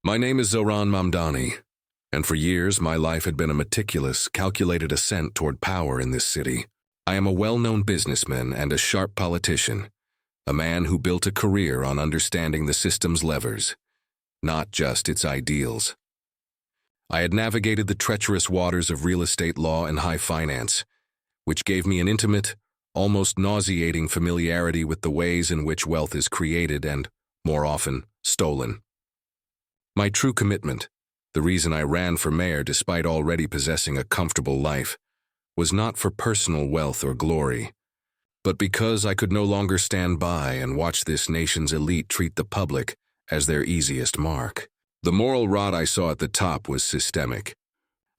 My name is Zohran Mamdani, and for years my life had been a meticulous, calculated ascent toward power in this city. I am a well-known businessman and a sharp politician, a man who built a career on understanding the system's levers, not just its ideals. I had navigated the treacherous waters of real estate law and high finance, which gave me an intimate, almost nauseating familiarity with the ways in which wealth is created and, more often, stolen. My true commitment, the reason I ran for mayor despite already possessing a comfortable life, was not for personal wealth or glory, but because I could no longer stand by and watch this nation's elite treat the public as their easiest mark. The moral rot I saw at the top was systemic,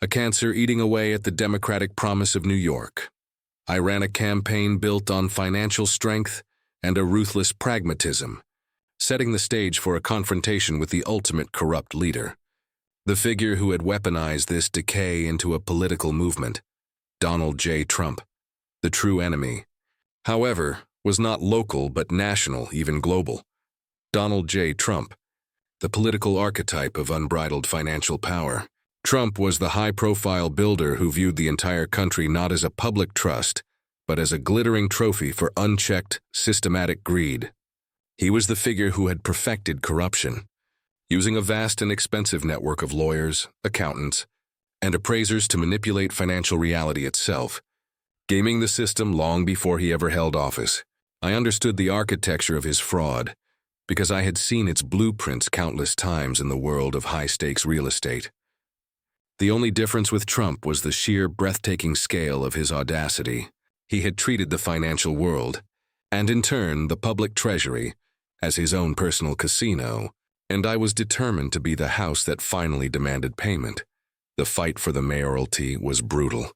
a cancer eating away at the democratic promise of New York. I ran a campaign built on financial strength and a ruthless pragmatism, setting the stage for a confrontation with the ultimate corrupt leader, the figure who had weaponized this decay into a political movement, Donald J. Trump, the true enemy. However, was not local but national, even global. Donald J. Trump, the political archetype of unbridled financial power. Trump was the high-profile builder who viewed the entire country not as a public trust, but as a glittering trophy for unchecked, systematic greed. He was the figure who had perfected corruption, using a vast and expensive network of lawyers, accountants, and appraisers to manipulate financial reality itself, gaming the system long before he ever held office. I understood the architecture of his fraud, because I had seen its blueprints countless times in the world of high-stakes real estate. The only difference with Trump was the sheer breathtaking scale of his audacity. He had treated the financial world, and in turn the public treasury, as his own personal casino, and I was determined to be the house that finally demanded payment. The fight for the mayoralty was brutal,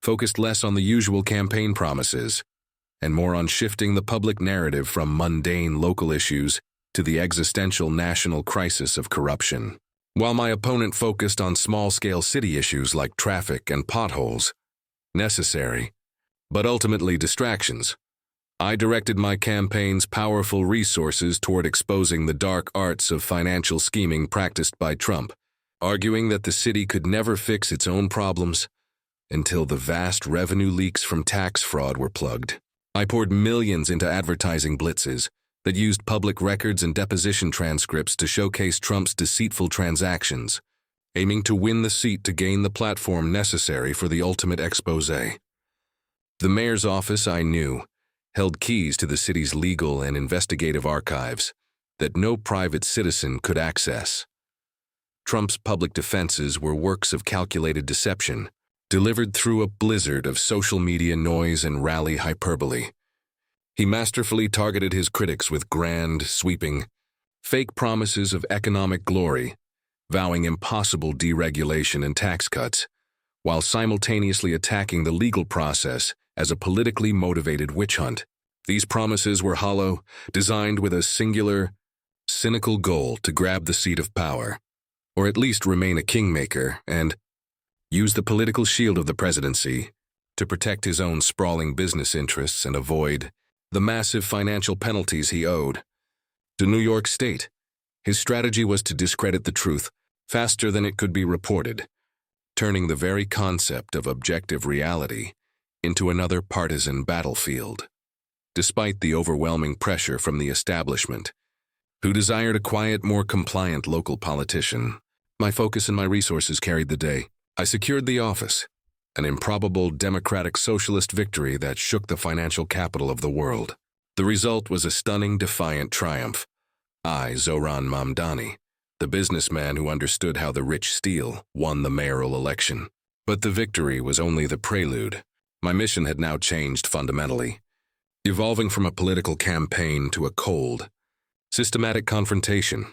focused less on the usual campaign promises, and more on shifting the public narrative from mundane local issues to the existential national crisis of corruption. While my opponent focused on small-scale city issues like traffic and potholes, necessary, but ultimately distractions, I directed my campaign's powerful resources toward exposing the dark arts of financial scheming practiced by Trump, arguing that the city could never fix its own problems until the vast revenue leaks from tax fraud were plugged. I poured millions into advertising blitzes that used public records and deposition transcripts to showcase Trump's deceitful transactions, aiming to win the seat to gain the platform necessary for the ultimate expose. The mayor's office, I knew, held keys to the city's legal and investigative archives that no private citizen could access. Trump's public defenses were works of calculated deception, delivered through a blizzard of social media noise and rally hyperbole. He masterfully targeted his critics with grand, sweeping, fake promises of economic glory, vowing impossible deregulation and tax cuts, while simultaneously attacking the legal process as a politically motivated witch hunt. These promises were hollow, designed with a singular, cynical goal to grab the seat of power, or at least remain a kingmaker and use the political shield of the presidency to protect his own sprawling business interests and avoid the massive financial penalties he owed to New York State. His strategy was to discredit the truth faster than it could be reported, turning the very concept of objective reality into another partisan battlefield. Despite the overwhelming pressure from the establishment, who desired a quiet, more compliant local politician, my focus and my resources carried the day. I secured the office, an improbable democratic socialist victory that shook the financial capital of the world. The result was a stunning, defiant triumph. I, Zohran Mamdani, the businessman who understood how the rich steal, won the mayoral election. But the victory was only the prelude. My mission had now changed fundamentally, evolving from a political campaign to a cold, systematic confrontation.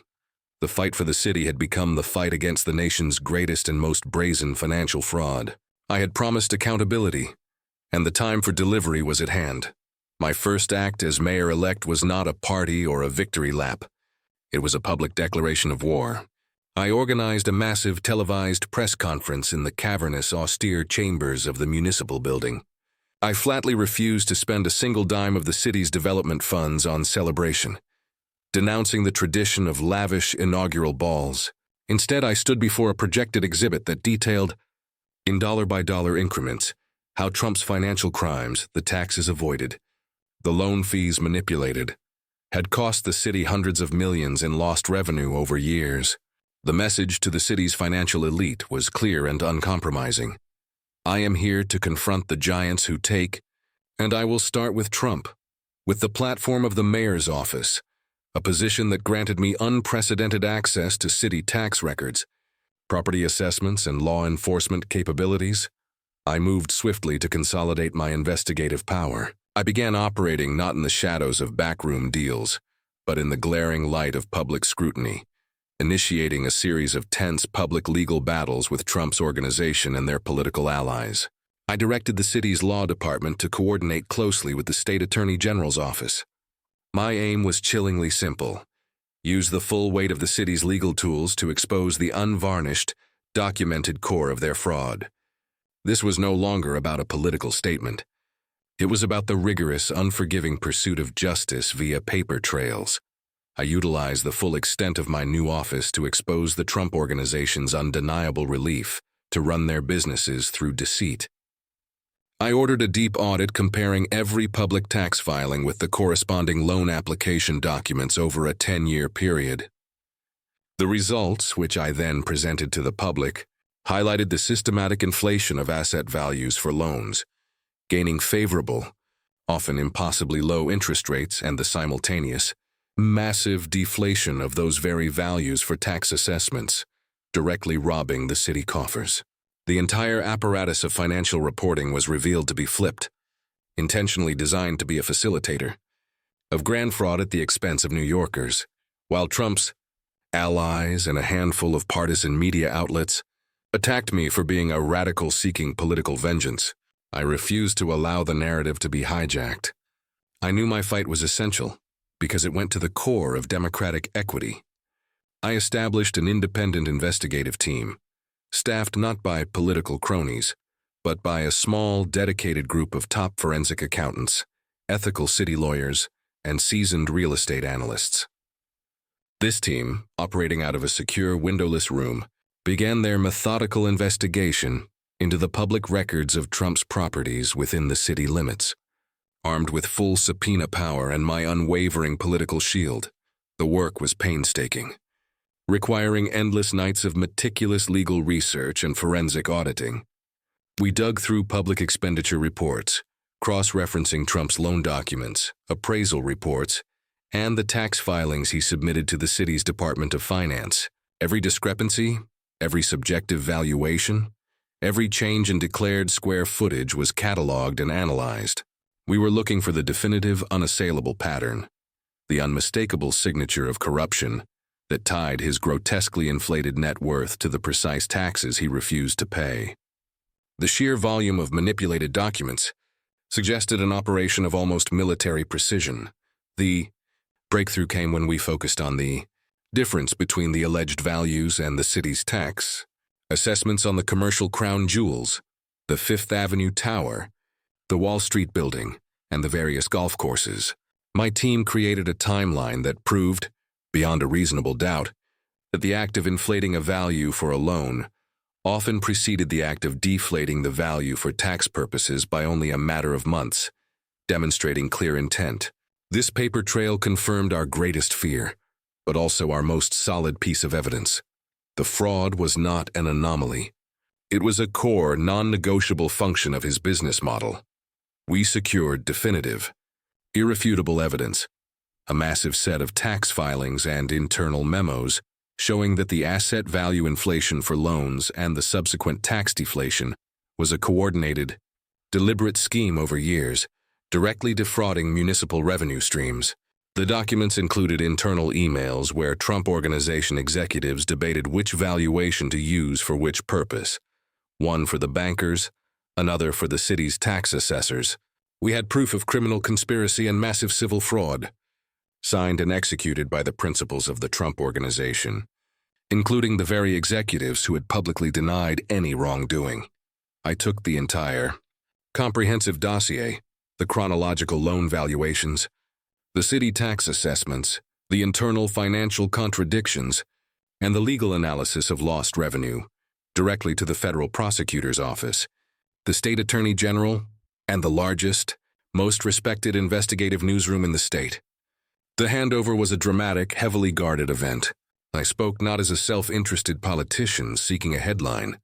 The fight for the city had become the fight against the nation's greatest and most brazen financial fraud. I had promised accountability, and the time for delivery was at hand. My first act as mayor-elect was not a party or a victory lap. It was a public declaration of war. I organized a massive televised press conference in the cavernous, austere chambers of the municipal building. I flatly refused to spend a single dime of the city's development funds on celebration, denouncing the tradition of lavish inaugural balls. Instead, I stood before a projected exhibit that detailed, in dollar-by-dollar increments, how Trump's financial crimes, the taxes avoided, the loan fees manipulated, had cost the city hundreds of millions in lost revenue over years. The message to the city's financial elite was clear and uncompromising. I am here to confront the giants who take, and I will start with Trump, with the platform of the mayor's office, a position that granted me unprecedented access to city tax records, property assessments, and law enforcement capabilities. I moved swiftly to consolidate my investigative power. I began operating not in the shadows of backroom deals, but in the glaring light of public scrutiny, initiating a series of tense public legal battles with Trump's organization and their political allies. I directed the city's law department to coordinate closely with the state attorney general's office. My aim was chillingly simple: use the full weight of the city's legal tools to expose the unvarnished, documented core of their fraud. This was no longer about a political statement. It was about the rigorous, unforgiving pursuit of justice via paper trails. I utilized the full extent of my new office to expose the Trump organization's undeniable relief to run their businesses through deceit. I ordered a deep audit comparing every public tax filing with the corresponding loan application documents over a 10-year period. The results, which I then presented to the public, highlighted the systematic inflation of asset values for loans, gaining favorable, often impossibly low interest rates, and the simultaneous, massive deflation of those very values for tax assessments, directly robbing the city coffers. The entire apparatus of financial reporting was revealed to be flipped, intentionally designed to be a facilitator of grand fraud at the expense of New Yorkers, while Trump's allies and a handful of partisan media outlets attacked me for being a radical seeking political vengeance. I refused to allow the narrative to be hijacked. I knew my fight was essential because it went to the core of democratic equity. I established an independent investigative team, staffed not by political cronies, but by a small, dedicated group of top forensic accountants, ethical city lawyers, and seasoned real estate analysts. This team, operating out of a secure, windowless room, began their methodical investigation into the public records of Trump's properties within the city limits. Armed with full subpoena power and my unwavering political shield, the work was painstaking, requiring endless nights of meticulous legal research and forensic auditing. We dug through public expenditure reports, cross-referencing Trump's loan documents, appraisal reports, and the tax filings he submitted to the city's Department of Finance. Every discrepancy, every subjective valuation, every change in declared square footage was cataloged and analyzed. We were looking for the definitive, unassailable pattern, the unmistakable signature of corruption that tied his grotesquely inflated net worth to the precise taxes he refused to pay. The sheer volume of manipulated documents suggested an operation of almost military precision. The breakthrough came when we focused on the difference between the alleged values and the city's tax assessments on the commercial crown jewels, the Fifth Avenue Tower, the Wall Street Building, and the various golf courses. My team created a timeline that proved, beyond a reasonable doubt, that the act of inflating a value for a loan often preceded the act of deflating the value for tax purposes by only a matter of months, demonstrating clear intent. This paper trail confirmed our greatest fear, but also our most solid piece of evidence. The fraud was not an anomaly. It was a core, non-negotiable function of his business model. We secured definitive, irrefutable evidence, a massive set of tax filings and internal memos showing that the asset value inflation for loans and the subsequent tax deflation was a coordinated, deliberate scheme over years, directly defrauding municipal revenue streams. The documents included internal emails where Trump Organization executives debated which valuation to use for which purpose, one for the bankers, another for the city's tax assessors. We had proof of criminal conspiracy and massive civil fraud, signed and executed by the principals of the Trump Organization, including the very executives who had publicly denied any wrongdoing. I took the entire, comprehensive dossier, the chronological loan valuations, the city tax assessments, the internal financial contradictions, and the legal analysis of lost revenue, directly to the federal prosecutor's office, the state attorney general, and the largest, most respected investigative newsroom in the state. The handover was a dramatic, heavily guarded event. I spoke not as a self-interested politician seeking a headline,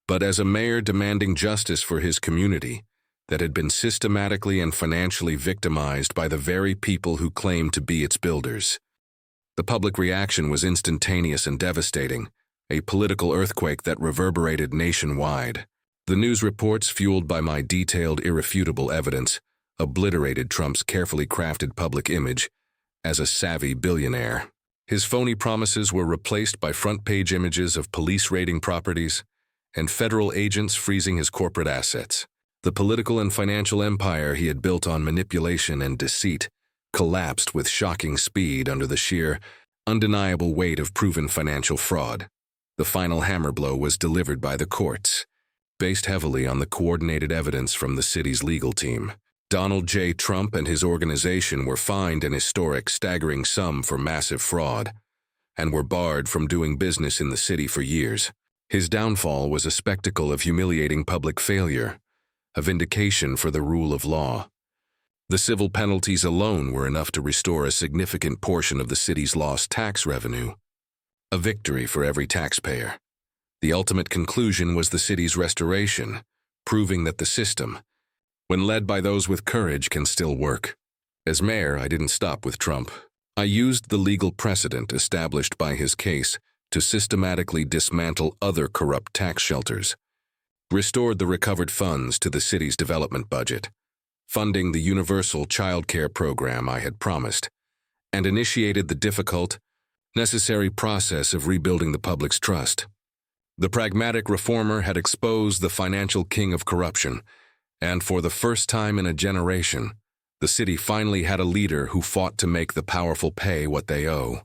but as a mayor demanding justice for his community that had been systematically and financially victimized by the very people who claimed to be its builders. The public reaction was instantaneous and devastating, a political earthquake that reverberated nationwide. The news reports, fueled by my detailed, irrefutable evidence, obliterated Trump's carefully crafted public image as a savvy billionaire. His phony promises were replaced by front-page images of police raiding properties and federal agents freezing his corporate assets. The political and financial empire he had built on manipulation and deceit collapsed with shocking speed under the sheer, undeniable weight of proven financial fraud. The final hammer blow was delivered by the courts, based heavily on the coordinated evidence from the city's legal team. Donald J. Trump and his organization were fined an historic, staggering sum for massive fraud, and were barred from doing business in the city for years. His downfall was a spectacle of humiliating public failure, a vindication for the rule of law. The civil penalties alone were enough to restore a significant portion of the city's lost tax revenue, a victory for every taxpayer. The ultimate conclusion was the city's restoration, proving that the system, when led by those with courage, can still work. As mayor, I didn't stop with Trump. I used the legal precedent established by his case to systematically dismantle other corrupt tax shelters, restored the recovered funds to the city's development budget, funding the universal child care program I had promised, and initiated the difficult, necessary process of rebuilding the public's trust. The pragmatic reformer had exposed the financial king of corruption, and for the first time in a generation, the city finally had a leader who fought to make the powerful pay what they owe.